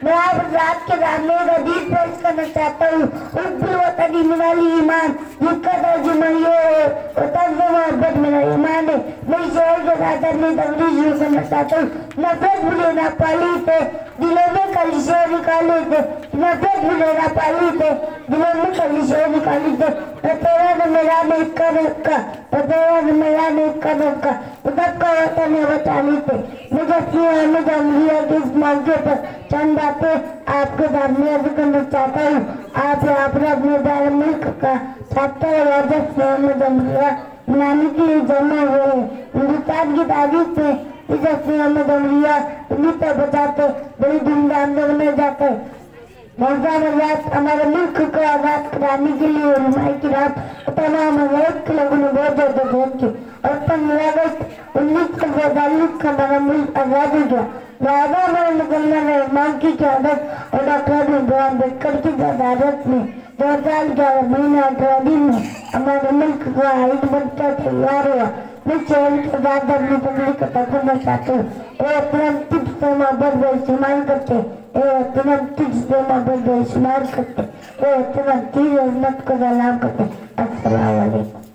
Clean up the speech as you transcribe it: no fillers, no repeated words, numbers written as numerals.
میں آپ رات کے سامنے ایک حدیث پیش کرنا چاہتا ہوں. حب الوطن من الایمان، جس کا ترجمہ یہ ہے وطن سے محبت میرا ایمان ہے. میں اس شعر کے ساتھ اپنی تقریر شروع کرنا چاہتا ہوں. نفرت بھی لینا پالی تھے دلوں میں کلیشے نکالے تھے، نفرت بھی لینا پالی تھے دلوں میں کلیشے نکالی تھے. تیرا نہ میرا نے ایک کا رکھا، تیرا نہ میرا نے ایک کا رکھا، سب کا وطن ہے وطانی تھے. مجھے احمد امریہ کے اس موقع پر چند باتیں آپ کے سامنے عرض کرنا چاہتا ہوں. آپ نے اپنے پیارے ملک کا 70 اگست احمد امریہ منانے کے لیے جمع ہوئے ہیں. ہندوستان کی تاریخ میں اس ہفتے احمد امریہ انہیں پر بچاتے بڑی دھوم دھام سے منائے جاتے ہیں. موجودہ آزاد ہمارے ملک کو آزاد کرانے کے لیے علماء کرام تمام مذاہب کے لوگوں نے بہت زیادہ محنت کی اور 15 اگست 1945 کا ہمارا ملک آزاد ہو گیا. لہٰذا ہمارے مکمل رحمان کی قیادت اور ڈاکٹر امبیڈکر کی صدارت میں 2011 مہینہ 18 دن میں ہمارے ملک کا آئین بن کر تیار ہوا. میں شہر کے بعد اپنی تقریر کا کرنا چاہتا ہوں. اے اپنا تجھ سے محبت بے شمار کرتے، اے اپنا تجھ سے محبت بے شمار کرتے، اے اپنا تیز عظمت کو سلام کرتے. السلام علیکم.